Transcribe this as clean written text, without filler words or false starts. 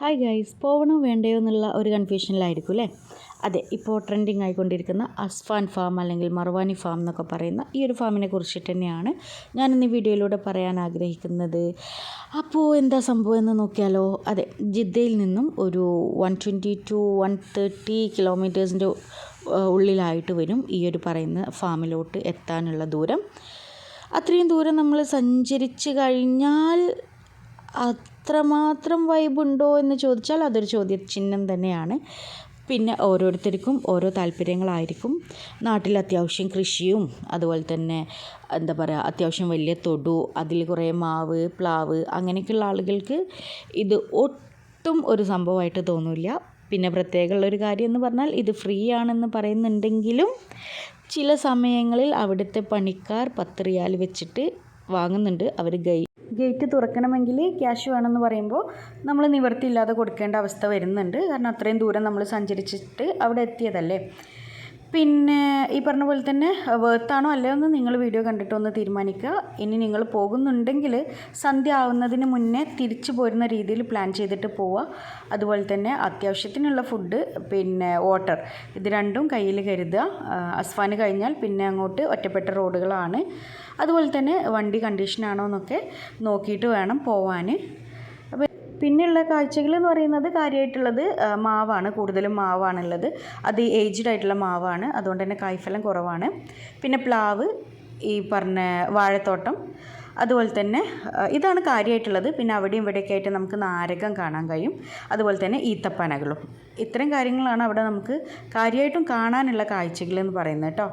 Hi guys, പോകണോ വേണ്ടയോ എന്നുള്ള ഒരു കൺഫ്യൂഷനിലായിരിക്കും അല്ലേ? അതെ, ഇപ്പോൾ ട്രെൻഡിങ് ആയിക്കൊണ്ടിരിക്കുന്ന അസ്ഫാൻ ഫാം അല്ലെങ്കിൽ മർവാനി ഫാം എന്നൊക്കെ പറയുന്ന ഈ ഒരു ഫാമിനെ കുറിച്ചിട്ട് തന്നെയാണ് ഞാനിന്ന് ഈ വീഡിയോയിലൂടെ പറയാൻ ആഗ്രഹിക്കുന്നത്. അപ്പോൾ എന്താ സംഭവം എന്ന് നോക്കിയാലോ. അതെ, ജിദ്ദയിൽ നിന്നും ഒരു 120 to 130 കിലോമീറ്റേഴ്സിൻ്റെ ഉള്ളിലായിട്ട് വരും ഈ ഒരു പറയുന്ന ഫാമിലോട്ട് എത്താനുള്ള ദൂരം. അത്രയും ദൂരം നമ്മൾ സഞ്ചരിച്ച് കഴിഞ്ഞാൽ അത്രമാത്രം വൈബുണ്ടോ എന്ന് ചോദിച്ചാൽ അതൊരു ചോദ്യചിഹ്നം തന്നെയാണ്. പിന്നെ ഓരോരുത്തർക്കും ഓരോ താല്പര്യങ്ങളായിരിക്കും. നാട്ടിൽ അത്യാവശ്യം കൃഷിയും അതുപോലെ തന്നെ എന്താ പറയുക, അത്യാവശ്യം വലിയ തൊടു, അതിൽ കുറേ മാവ്, പ്ലാവ് അങ്ങനെയൊക്കെയുള്ള ആളുകൾക്ക് ഇത് ഒട്ടും ഒരു സംഭവമായിട്ട് തോന്നില്ല. പിന്നെ പ്രത്യേകമുള്ളൊരു കാര്യം എന്ന് പറഞ്ഞാൽ ഇത് ഫ്രീ ആണെന്ന് പറയുന്നുണ്ടെങ്കിലും ചില സമയങ്ങളിൽ അവിടുത്തെ പണിക്കാർ 10 റിയാൽ വെച്ചിട്ട് വാങ്ങുന്നുണ്ട്. അവർ ഗേറ്റ് തുറക്കണമെങ്കിൽ ക്യാഷ് വേണമെന്ന് പറയുമ്പോൾ നമ്മൾ നിവൃത്തിയില്ലാതെ കൊടുക്കേണ്ട അവസ്ഥ വരുന്നുണ്ട്. കാരണം അത്രയും ദൂരം നമ്മൾ സഞ്ചരിച്ചിട്ട് അവിടെ എത്തിയതല്ലേ. പിന്നെ ഈ പറഞ്ഞ പോലെ തന്നെ വേർത്താണോ അല്ലയോ എന്ന് നിങ്ങൾ വീഡിയോ കണ്ടിട്ട് ഒന്ന് തീരുമാനിക്കുക. ഇനി നിങ്ങൾ പോകുന്നുണ്ടെങ്കിൽ സന്ധ്യ ആവുന്നതിന് മുന്നേ തിരിച്ചു പോരുന്ന രീതിയിൽ പ്ലാൻ ചെയ്തിട്ട് പോവുക. അതുപോലെ തന്നെ അത്യാവശ്യത്തിനുള്ള ഫുഡ്, പിന്നെ വാട്ടർ, ഇത് രണ്ടും കയ്യിൽ കരുതുക. അസ്ഫാൻ കഴിഞ്ഞാൽ പിന്നെ അങ്ങോട്ട് ഒറ്റപ്പെട്ട റോഡുകളാണ്. അതുപോലെ തന്നെ വണ്ടി കണ്ടീഷനാണോ എന്നൊക്കെ നോക്കിയിട്ട് വേണം പോവാൻ. പിന്നെയുള്ള കാഴ്ചകൾ എന്ന് പറയുന്നത് കാര്യമായിട്ടുള്ളത് മാവാണ്. കൂടുതലും മാവാണുള്ളത്. അത് ഏജ്ഡ് ആയിട്ടുള്ള മാവാണ്, അതുകൊണ്ട് തന്നെ കായ്ഫലം കുറവാണ്. പിന്നെ പ്ലാവ്, ഈ പറഞ്ഞ വാഴത്തോട്ടം, അതുപോലെ തന്നെ ഇതാണ് കാര്യമായിട്ടുള്ളത്. പിന്നെ അവിടെയും ഇവിടെയൊക്കെ ആയിട്ട് നമുക്ക് നാരകം കാണാൻ കഴിയും. അതുപോലെ തന്നെ ഈത്തപ്പനകളും. ഇത്രയും കാര്യങ്ങളാണ് അവിടെ നമുക്ക് കാര്യമായിട്ടും കാണാനുള്ള കാഴ്ചകൾ എന്ന് പറയുന്നത് കേട്ടോ.